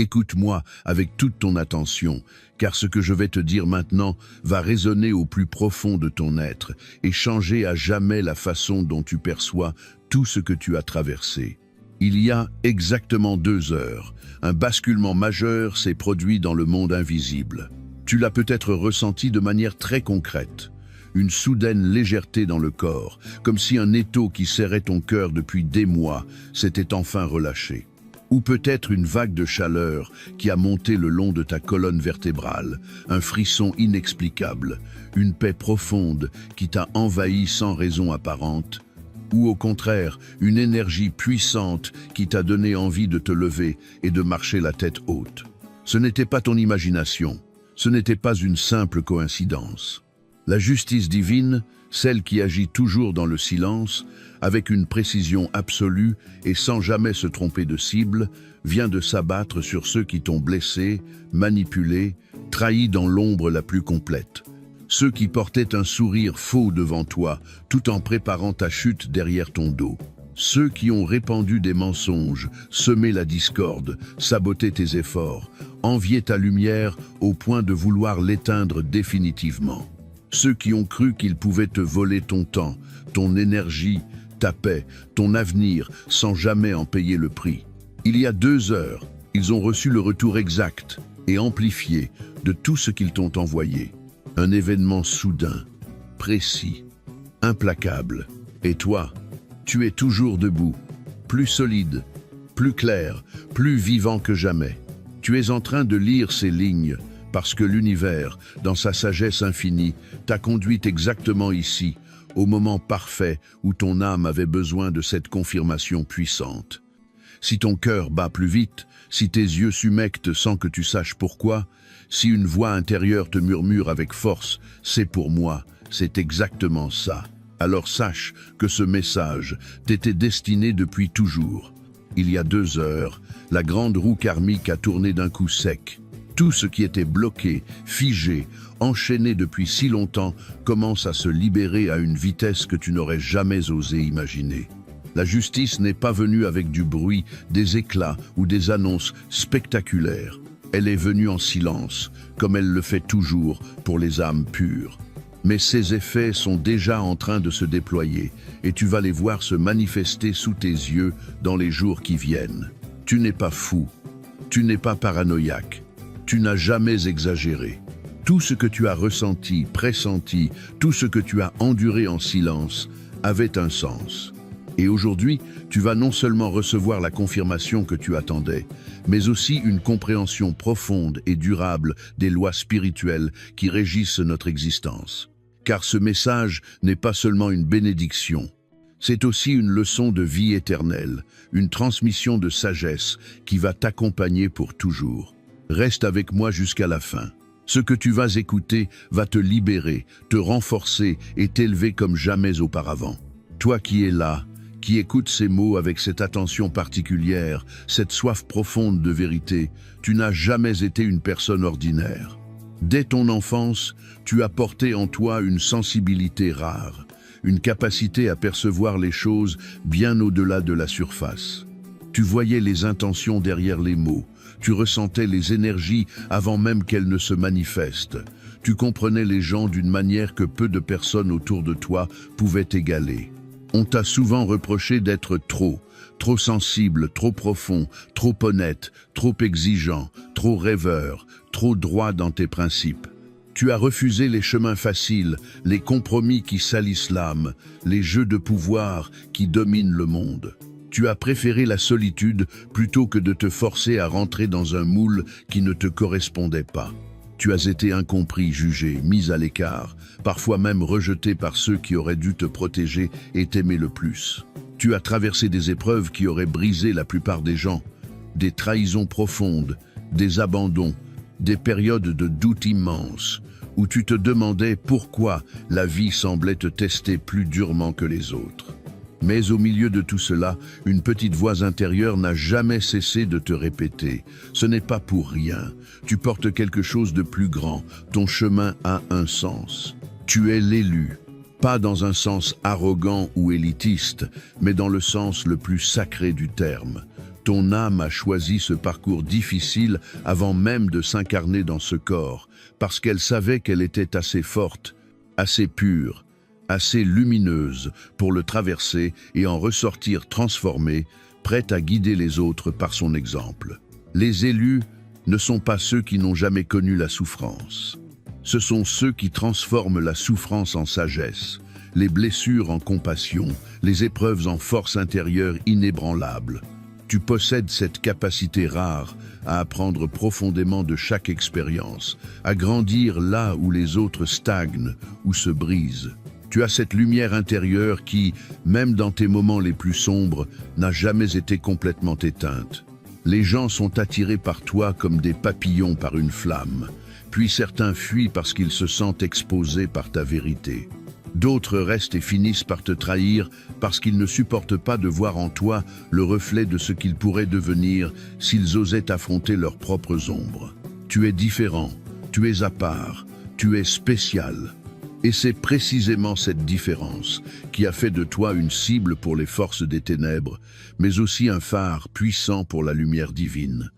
Écoute-moi avec toute ton attention, car ce que je vais te dire maintenant va résonner au plus profond de ton être et changer à jamais la façon dont tu perçois tout ce que tu as traversé. Il y a exactement 2 heures, un basculement majeur s'est produit dans le monde invisible. Tu l'as peut-être ressenti de manière très concrète. Une soudaine légèreté dans le corps, comme si un étau qui serrait ton cœur depuis des mois s'était enfin relâché. Ou peut-être une vague de chaleur qui a monté le long de ta colonne vertébrale, un frisson inexplicable, une paix profonde qui t'a envahi sans raison apparente, ou au contraire, une énergie puissante qui t'a donné envie de te lever et de marcher la tête haute. Ce n'était pas ton imagination, ce n'était pas une simple coïncidence. La justice divine, celle qui agit toujours dans le silence, avec une précision absolue et sans jamais se tromper de cible, vient de s'abattre sur ceux qui t'ont blessé, manipulé, trahi dans l'ombre la plus complète. Ceux qui portaient un sourire faux devant toi, tout en préparant ta chute derrière ton dos. Ceux qui ont répandu des mensonges, semé la discorde, saboté tes efforts, envié ta lumière au point de vouloir l'éteindre définitivement. Ceux qui ont cru qu'ils pouvaient te voler ton temps, ton énergie, ta paix, ton avenir, sans jamais en payer le prix. Il y a 2 heures, ils ont reçu le retour exact et amplifié de tout ce qu'ils t'ont envoyé. Un événement soudain, précis, implacable. Et toi, tu es toujours debout, plus solide, plus clair, plus vivant que jamais. Tu es en train de lire ces lignes, parce que l'univers, dans sa sagesse infinie, t'a conduit exactement ici, au moment parfait où ton âme avait besoin de cette confirmation puissante. Si ton cœur bat plus vite, si tes yeux s'humectent sans que tu saches pourquoi, si une voix intérieure te murmure avec force « c'est pour moi », c'est exactement ça. Alors sache que ce message t'était destiné depuis toujours. Il y a 2 heures, la grande roue karmique a tourné d'un coup sec. Tout ce qui était bloqué, figé, enchaîné depuis si longtemps commence à se libérer à une vitesse que tu n'aurais jamais osé imaginer. La justice n'est pas venue avec du bruit, des éclats ou des annonces spectaculaires. Elle est venue en silence, comme elle le fait toujours pour les âmes pures. Mais ses effets sont déjà en train de se déployer et tu vas les voir se manifester sous tes yeux dans les jours qui viennent. Tu n'es pas fou, tu n'es pas paranoïaque. Tu n'as jamais exagéré. Tout ce que tu as ressenti, pressenti, tout ce que tu as enduré en silence avait un sens. Et aujourd'hui, tu vas non seulement recevoir la confirmation que tu attendais, mais aussi une compréhension profonde et durable des lois spirituelles qui régissent notre existence. Car ce message n'est pas seulement une bénédiction, c'est aussi une leçon de vie éternelle, une transmission de sagesse qui va t'accompagner pour toujours. Reste avec moi jusqu'à la fin. Ce que tu vas écouter va te libérer, te renforcer et t'élever comme jamais auparavant. Toi qui es là, qui écoutes ces mots avec cette attention particulière, cette soif profonde de vérité, tu n'as jamais été une personne ordinaire. Dès ton enfance, tu as porté en toi une sensibilité rare, une capacité à percevoir les choses bien au-delà de la surface. Tu voyais les intentions derrière les mots, tu ressentais les énergies avant même qu'elles ne se manifestent. Tu comprenais les gens d'une manière que peu de personnes autour de toi pouvaient égaler. On t'a souvent reproché d'être trop sensible, trop profond, trop honnête, trop exigeant, trop rêveur, trop droit dans tes principes. Tu as refusé les chemins faciles, les compromis qui salissent l'âme, les jeux de pouvoir qui dominent le monde. Tu as préféré la solitude plutôt que de te forcer à rentrer dans un moule qui ne te correspondait pas. Tu as été incompris, jugé, mis à l'écart, parfois même rejeté par ceux qui auraient dû te protéger et t'aimer le plus. Tu as traversé des épreuves qui auraient brisé la plupart des gens, des trahisons profondes, des abandons, des périodes de doute immenses, où tu te demandais pourquoi la vie semblait te tester plus durement que les autres. Mais au milieu de tout cela, une petite voix intérieure n'a jamais cessé de te répéter « Ce n'est pas pour rien, tu portes quelque chose de plus grand, ton chemin a un sens. Tu es l'élu, pas dans un sens arrogant ou élitiste, mais dans le sens le plus sacré du terme. Ton âme a choisi ce parcours difficile avant même de s'incarner dans ce corps, parce qu'elle savait qu'elle était assez forte, assez pure, assez lumineuse pour le traverser et en ressortir transformée, prête à guider les autres par son exemple. Les élus ne sont pas ceux qui n'ont jamais connu la souffrance. Ce sont ceux qui transforment la souffrance en sagesse, les blessures en compassion, les épreuves en force intérieure inébranlable. Tu possèdes cette capacité rare à apprendre profondément de chaque expérience, à grandir là où les autres stagnent ou se brisent. Tu as cette lumière intérieure qui, même dans tes moments les plus sombres, n'a jamais été complètement éteinte. Les gens sont attirés par toi comme des papillons par une flamme, puis certains fuient parce qu'ils se sentent exposés par ta vérité. D'autres restent et finissent par te trahir parce qu'ils ne supportent pas de voir en toi le reflet de ce qu'ils pourraient devenir s'ils osaient affronter leurs propres ombres. Tu es différent, tu es à part, tu es spécial. Et c'est précisément cette différence qui a fait de toi une cible pour les forces des ténèbres, mais aussi un phare puissant pour la lumière divine.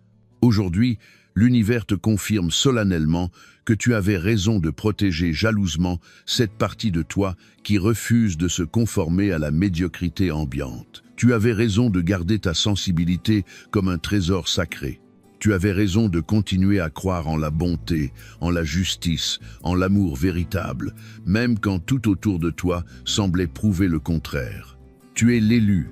Aujourd'hui, l'univers te confirme solennellement que tu avais raison de protéger jalousement cette partie de toi qui refuse de se conformer à la médiocrité ambiante. Tu avais raison de garder ta sensibilité comme un trésor sacré. Tu avais raison de continuer à croire en la bonté, en la justice, en l'amour véritable, même quand tout autour de toi semblait prouver le contraire. Tu es l'élu,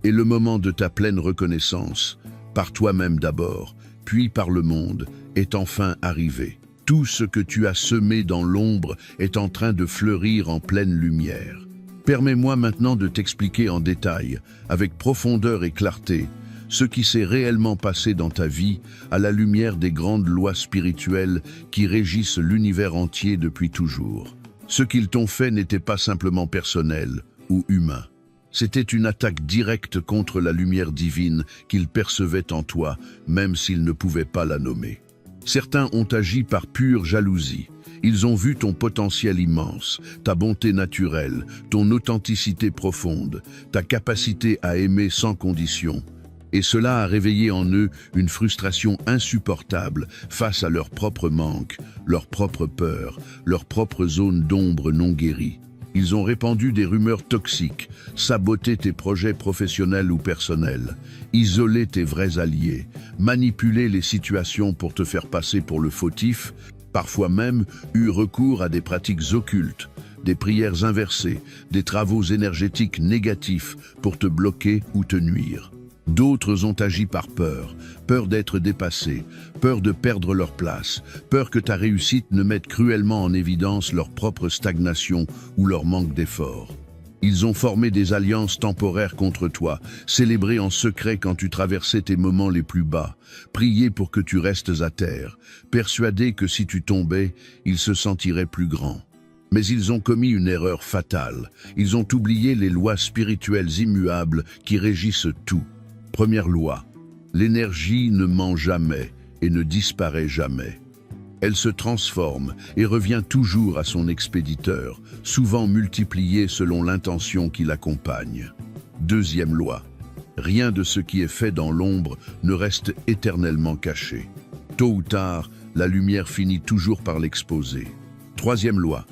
et le moment de ta pleine reconnaissance, par toi-même d'abord, puis par le monde, est enfin arrivé. Tout ce que tu as semé dans l'ombre est en train de fleurir en pleine lumière. Permets-moi maintenant de t'expliquer en détail, avec profondeur et clarté, ce qui s'est réellement passé dans ta vie à la lumière des grandes lois spirituelles qui régissent l'univers entier depuis toujours. Ce qu'ils t'ont fait n'était pas simplement personnel ou humain. C'était une attaque directe contre la lumière divine qu'ils percevaient en toi, même s'ils ne pouvaient pas la nommer. Certains ont agi par pure jalousie. Ils ont vu ton potentiel immense, ta bonté naturelle, ton authenticité profonde, ta capacité à aimer sans condition. Et cela a réveillé en eux une frustration insupportable face à leur propre manque, leur propre peur, leur propre zone d'ombre non guérie. Ils ont répandu des rumeurs toxiques, saboté tes projets professionnels ou personnels, isolé tes vrais alliés, manipulé les situations pour te faire passer pour le fautif, parfois même eu recours à des pratiques occultes, des prières inversées, des travaux énergétiques négatifs pour te bloquer ou te nuire. D'autres ont agi par peur, peur d'être dépassés, peur de perdre leur place, peur que ta réussite ne mette cruellement en évidence leur propre stagnation ou leur manque d'effort. Ils ont formé des alliances temporaires contre toi, célébré en secret quand tu traversais tes moments les plus bas, prié pour que tu restes à terre, persuadé que si tu tombais, ils se sentiraient plus grands. Mais ils ont commis une erreur fatale. Ils ont oublié les lois spirituelles immuables qui régissent tout. Première loi, l'énergie ne ment jamais et ne disparaît jamais. Elle se transforme et revient toujours à son expéditeur, souvent multipliée selon l'intention qui l'accompagne. Deuxième loi, rien de ce qui est fait dans l'ombre ne reste éternellement caché. Tôt ou tard, la lumière finit toujours par l'exposer. Troisième loi,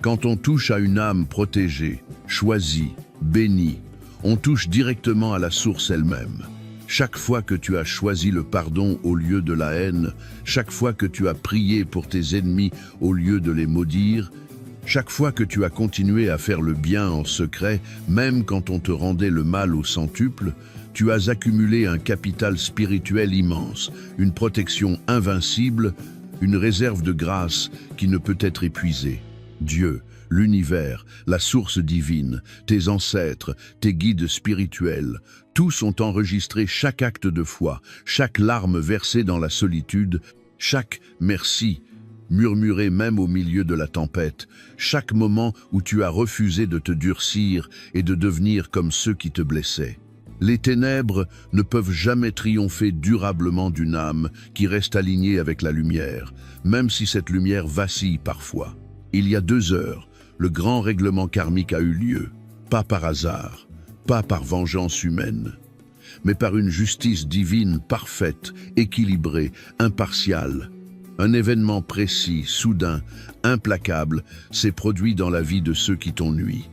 quand on touche à une âme protégée, choisie, bénie, on touche directement à la source elle-même. Chaque fois que tu as choisi le pardon au lieu de la haine, chaque fois que tu as prié pour tes ennemis au lieu de les maudire, chaque fois que tu as continué à faire le bien en secret, même quand on te rendait le mal au centuple, tu as accumulé un capital spirituel immense, une protection invincible, une réserve de grâce qui ne peut être épuisée. Dieu, l'univers, la source divine, tes ancêtres, tes guides spirituels, tous ont enregistré chaque acte de foi, chaque larme versée dans la solitude, chaque « merci » murmuré même au milieu de la tempête, chaque moment où tu as refusé de te durcir et de devenir comme ceux qui te blessaient. Les ténèbres ne peuvent jamais triompher durablement d'une âme qui reste alignée avec la lumière, même si cette lumière vacille parfois. Il y a 2 heures, le grand règlement karmique a eu lieu, pas par hasard, pas par vengeance humaine. mais par une justice divine parfaite, équilibrée, impartiale. Un événement précis, soudain, implacable, s'est produit dans la vie de ceux qui t'ont nui.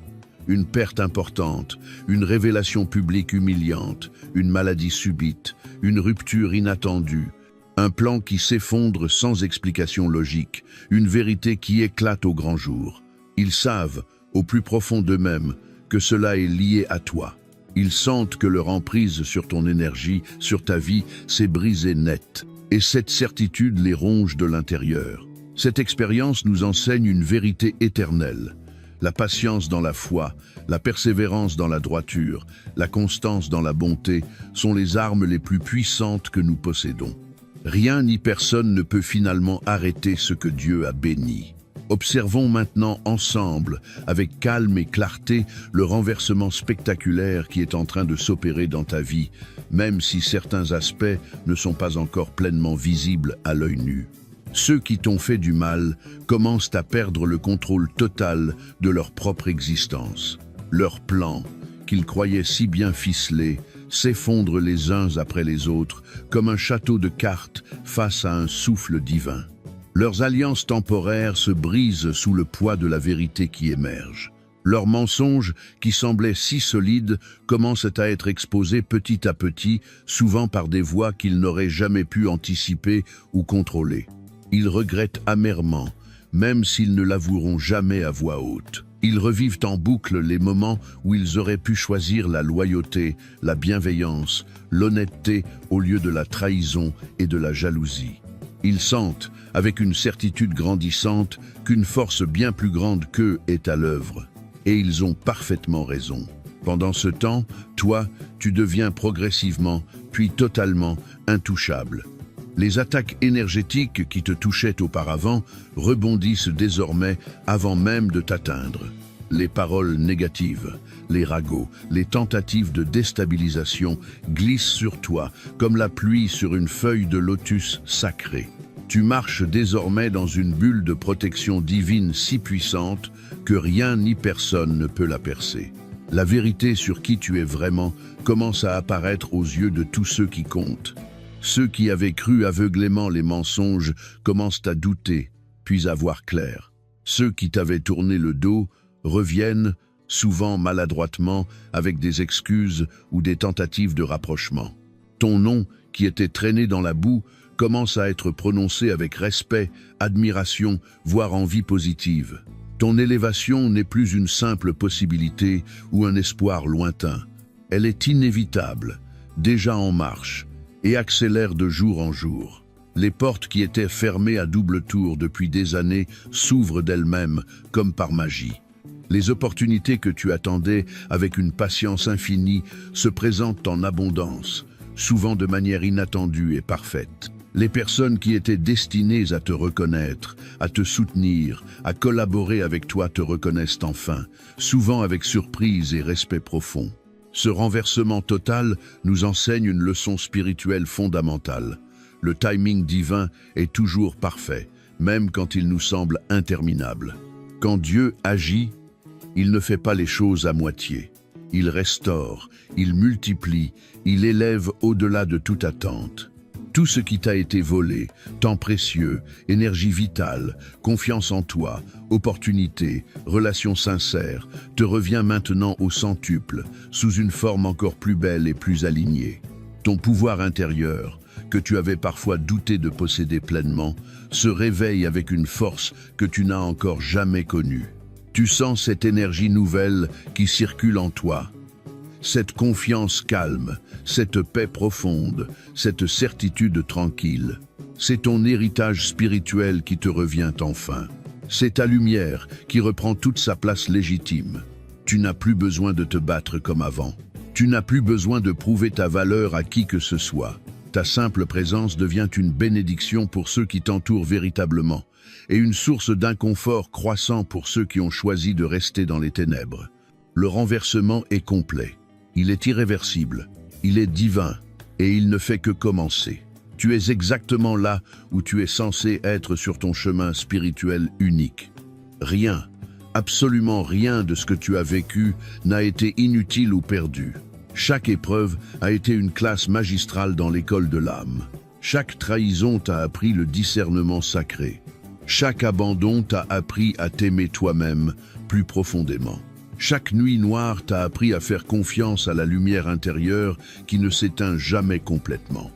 Une perte importante, une révélation publique humiliante, une maladie subite, une rupture inattendue, un plan qui s'effondre sans explication logique, une vérité qui éclate au grand jour. Ils savent, au plus profond d'eux-mêmes, que cela est lié à toi. Ils sentent que leur emprise sur ton énergie, sur ta vie, s'est brisée net. Et cette certitude les ronge de l'intérieur. Cette expérience nous enseigne une vérité éternelle. La patience dans la foi, la persévérance dans la droiture, la constance dans la bonté sont les armes les plus puissantes que nous possédons. Rien ni personne ne peut finalement arrêter ce que Dieu a béni. Observons maintenant ensemble, avec calme et clarté, le renversement spectaculaire qui est en train de s'opérer dans ta vie, même si certains aspects ne sont pas encore pleinement visibles à l'œil nu. Ceux qui t'ont fait du mal commencent à perdre le contrôle total de leur propre existence. Leurs plans, qu'ils croyaient si bien ficelés, s'effondrent les uns après les autres, comme un château de cartes face à un souffle divin. Leurs alliances temporaires se brisent sous le poids de la vérité qui émerge. Leurs mensonges, qui semblaient si solides, commencent à être exposés petit à petit, souvent par des voix qu'ils n'auraient jamais pu anticiper ou contrôler. Ils regrettent amèrement, même s'ils ne l'avoueront jamais à voix haute. Ils revivent en boucle les moments où ils auraient pu choisir la loyauté, la bienveillance, l'honnêteté au lieu de la trahison et de la jalousie. Ils sentent, avec une certitude grandissante, qu'une force bien plus grande qu'eux est à l'œuvre. Et ils ont parfaitement raison. Pendant ce temps, toi, tu deviens progressivement, puis totalement, intouchable. Les attaques énergétiques qui te touchaient auparavant rebondissent désormais avant même de t'atteindre. Les paroles négatives, les ragots, les tentatives de déstabilisation glissent sur toi comme la pluie sur une feuille de lotus sacrée. Tu marches désormais dans une bulle de protection divine si puissante que rien ni personne ne peut la percer. La vérité sur qui tu es vraiment commence à apparaître aux yeux de tous ceux qui comptent. Ceux qui avaient cru aveuglément les mensonges commencent à douter, puis à voir clair. Ceux qui t'avaient tourné le dos reviennent, souvent maladroitement, avec des excuses ou des tentatives de rapprochement. Ton nom, qui était traîné dans la boue, commence à être prononcé avec respect, admiration, voire envie positive. Ton élévation n'est plus une simple possibilité ou un espoir lointain. Elle est inévitable, déjà en marche, et accélère de jour en jour. Les portes qui étaient fermées à double tour depuis des années s'ouvrent d'elles-mêmes, comme par magie. Les opportunités que tu attendais avec une patience infinie se présentent en abondance, souvent de manière inattendue et parfaite. Les personnes qui étaient destinées à te reconnaître, à te soutenir, à collaborer avec toi te reconnaissent enfin, souvent avec surprise et respect profond. Ce renversement total nous enseigne une leçon spirituelle fondamentale. Le timing divin est toujours parfait, même quand il nous semble interminable. Quand Dieu agit, il ne fait pas les choses à moitié. Il restaure, il multiplie, il élève au-delà de toute attente. Tout ce qui t'a été volé, temps précieux, énergie vitale, confiance en toi, opportunité, relations sincères, te revient maintenant au centuple, sous une forme encore plus belle et plus alignée. Ton pouvoir intérieur, que tu avais parfois douté de posséder pleinement, se réveille avec une force que tu n'as encore jamais connue. Tu sens cette énergie nouvelle qui circule en toi. Cette confiance calme, cette paix profonde, cette certitude tranquille. C'est ton héritage spirituel qui te revient enfin. C'est ta lumière qui reprend toute sa place légitime. Tu n'as plus besoin de te battre comme avant. Tu n'as plus besoin de prouver ta valeur à qui que ce soit. Ta simple présence devient une bénédiction pour ceux qui t'entourent véritablement et une source d'inconfort croissant pour ceux qui ont choisi de rester dans les ténèbres. Le renversement est complet. Il est irréversible, il est divin et il ne fait que commencer. Tu es exactement là où tu es censé être sur ton chemin spirituel unique. Rien, absolument rien de ce que tu as vécu n'a été inutile ou perdu. Chaque épreuve a été une classe magistrale dans l'école de l'âme. Chaque trahison t'a appris le discernement sacré. Chaque abandon t'a appris à t'aimer toi-même plus profondément. Chaque nuit noire t'a appris à faire confiance à la lumière intérieure qui ne s'éteint jamais complètement.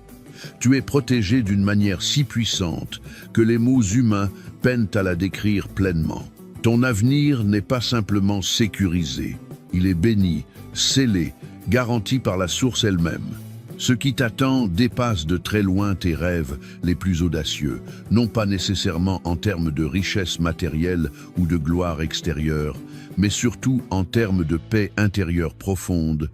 Tu es protégé d'une manière si puissante que les mots humains peinent à la décrire pleinement. Ton avenir n'est pas simplement sécurisé, il est béni, scellé, garanti par la source elle-même. Ce qui t'attend dépasse de très loin tes rêves les plus audacieux, non pas nécessairement en termes de richesse matérielle ou de gloire extérieure, mais surtout en termes de paix intérieure profonde,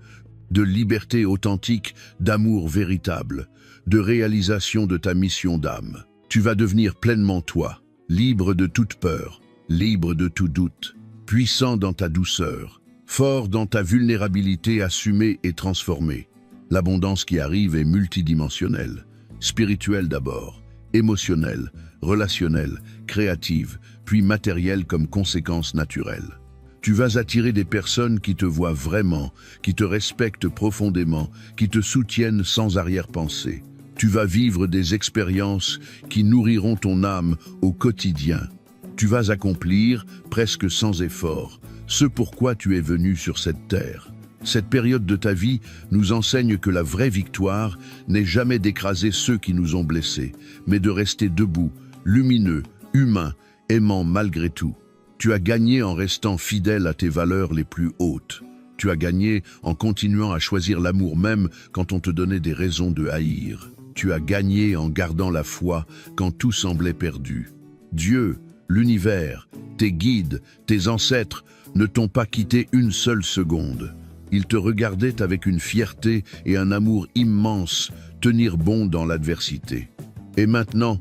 de liberté authentique, d'amour véritable, de réalisation de ta mission d'âme. Tu vas devenir pleinement toi, libre de toute peur, libre de tout doute, puissant dans ta douceur, fort dans ta vulnérabilité assumée et transformée. L'abondance qui arrive est multidimensionnelle, spirituelle d'abord, émotionnelle, relationnelle, créative, puis matérielle comme conséquence naturelle. Tu vas attirer des personnes qui te voient vraiment, qui te respectent profondément, qui te soutiennent sans arrière-pensée. Tu vas vivre des expériences qui nourriront ton âme au quotidien. Tu vas accomplir, presque sans effort, ce pourquoi tu es venu sur cette terre. Cette période de ta vie nous enseigne que la vraie victoire n'est jamais d'écraser ceux qui nous ont blessés, mais de rester debout, lumineux, humain, aimant malgré tout. Tu as gagné en restant fidèle à tes valeurs les plus hautes. Tu as gagné en continuant à choisir l'amour même quand on te donnait des raisons de haïr. Tu as gagné en gardant la foi quand tout semblait perdu. Dieu, l'univers, tes guides, tes ancêtres ne t'ont pas quitté une seule seconde. Ils te regardaient avec une fierté et un amour immense tenir bon dans l'adversité. Et maintenant,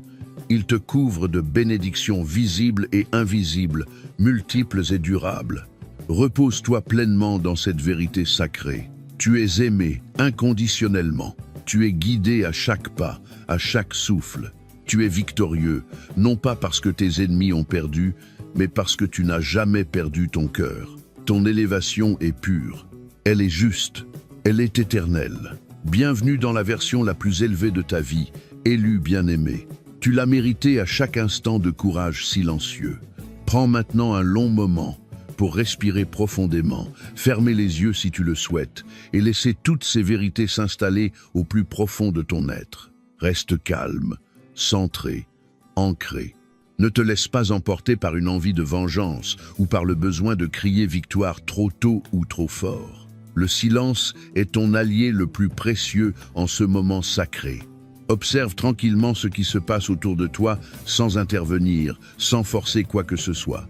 ils te couvrent de bénédictions visibles et invisibles, multiples et durables. Repose-toi pleinement dans cette vérité sacrée. Tu es aimé inconditionnellement. Tu es guidé à chaque pas, à chaque souffle. Tu es victorieux, non pas parce que tes ennemis ont perdu, mais parce que tu n'as jamais perdu ton cœur. Ton élévation est pure. Elle est juste, elle est éternelle. Bienvenue dans la version la plus élevée de ta vie, élu bien-aimé. Tu l'as mérité à chaque instant de courage silencieux. Prends maintenant un long moment pour respirer profondément, fermer les yeux si tu le souhaites, et laisser toutes ces vérités s'installer au plus profond de ton être. Reste calme, centré, ancré. Ne te laisse pas emporter par une envie de vengeance ou par le besoin de crier victoire trop tôt ou trop fort. Le silence est ton allié le plus précieux en ce moment sacré. Observe tranquillement ce qui se passe autour de toi sans intervenir, sans forcer quoi que ce soit.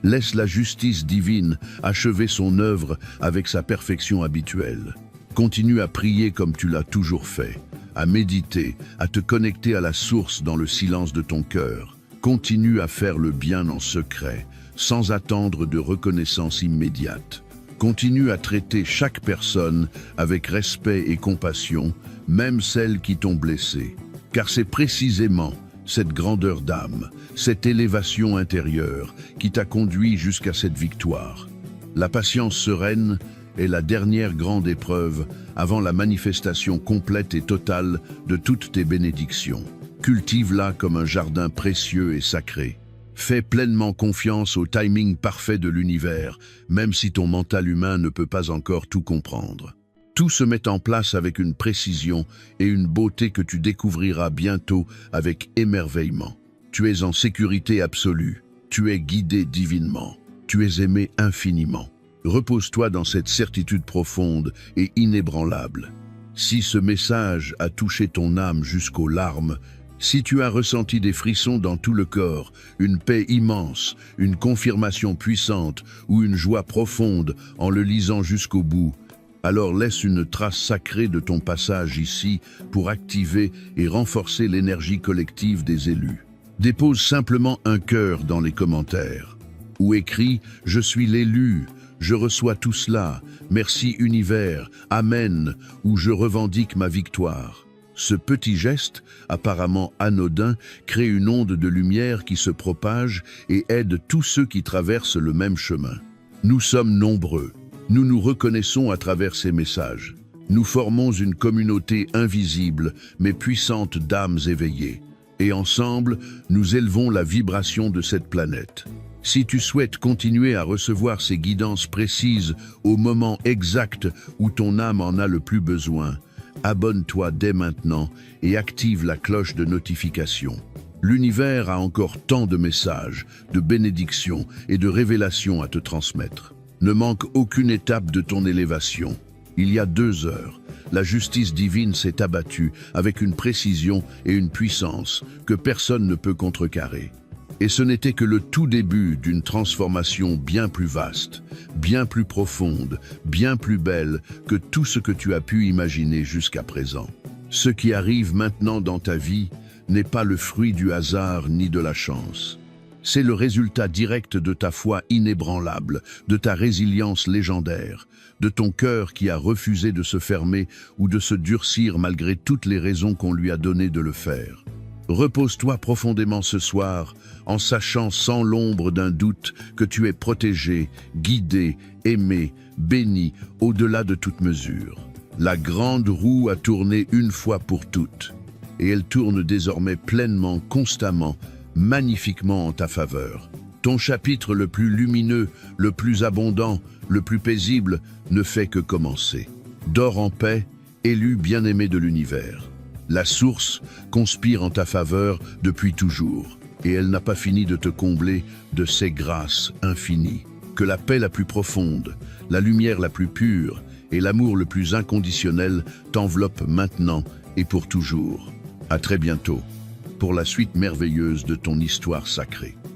Laisse la justice divine achever son œuvre avec sa perfection habituelle. Continue à prier comme tu l'as toujours fait, à méditer, à te connecter à la source dans le silence de ton cœur. Continue à faire le bien en secret, sans attendre de reconnaissance immédiate. Continue à traiter chaque personne avec respect et compassion, même celles qui t'ont blessé. Car c'est précisément cette grandeur d'âme, cette élévation intérieure qui t'a conduit jusqu'à cette victoire. La patience sereine est la dernière grande épreuve avant la manifestation complète et totale de toutes tes bénédictions. Cultive-la comme un jardin précieux et sacré. Fais pleinement confiance au timing parfait de l'univers, même si ton mental humain ne peut pas encore tout comprendre. Tout se met en place avec une précision et une beauté que tu découvriras bientôt avec émerveillement. Tu es en sécurité absolue, tu es guidé divinement, tu es aimé infiniment. Repose-toi dans cette certitude profonde et inébranlable. Si ce message a touché ton âme jusqu'aux larmes, si tu as ressenti des frissons dans tout le corps, une paix immense, une confirmation puissante ou une joie profonde en le lisant jusqu'au bout, alors laisse une trace sacrée de ton passage ici pour activer et renforcer l'énergie collective des élus. Dépose simplement un cœur dans les commentaires, ou écris « Je suis l'élu », je reçois tout cela, merci univers, amen, ou je revendique ma victoire. Ce petit geste, apparemment anodin, crée une onde de lumière qui se propage et aide tous ceux qui traversent le même chemin. Nous sommes nombreux. Nous nous reconnaissons à travers ces messages. Nous formons une communauté invisible mais puissante d'âmes éveillées. Et ensemble, nous élevons la vibration de cette planète. Si tu souhaites continuer à recevoir ces guidances précises au moment exact où ton âme en a le plus besoin, abonne-toi dès maintenant et active la cloche de notification. L'univers a encore tant de messages, de bénédictions et de révélations à te transmettre. Ne manque aucune étape de ton élévation. Il y a 2 heures, la justice divine s'est abattue avec une précision et une puissance que personne ne peut contrecarrer. Et ce n'était que le tout début d'une transformation bien plus vaste, bien plus profonde, bien plus belle que tout ce que tu as pu imaginer jusqu'à présent. Ce qui arrive maintenant dans ta vie n'est pas le fruit du hasard ni de la chance. C'est le résultat direct de ta foi inébranlable, de ta résilience légendaire, de ton cœur qui a refusé de se fermer ou de se durcir malgré toutes les raisons qu'on lui a données de le faire. Repose-toi profondément ce soir, en sachant sans l'ombre d'un doute que tu es protégé, guidé, aimé, béni, au-delà de toute mesure. La grande roue a tourné une fois pour toutes, et elle tourne désormais pleinement, constamment, magnifiquement en ta faveur. Ton chapitre le plus lumineux, le plus abondant, le plus paisible, ne fait que commencer. Dors en paix, élu bien-aimé de l'univers. La source conspire en ta faveur depuis toujours, et elle n'a pas fini de te combler de ses grâces infinies. Que la paix la plus profonde, la lumière la plus pure et l'amour le plus inconditionnel t'enveloppent maintenant et pour toujours. À très bientôt, pour la suite merveilleuse de ton histoire sacrée.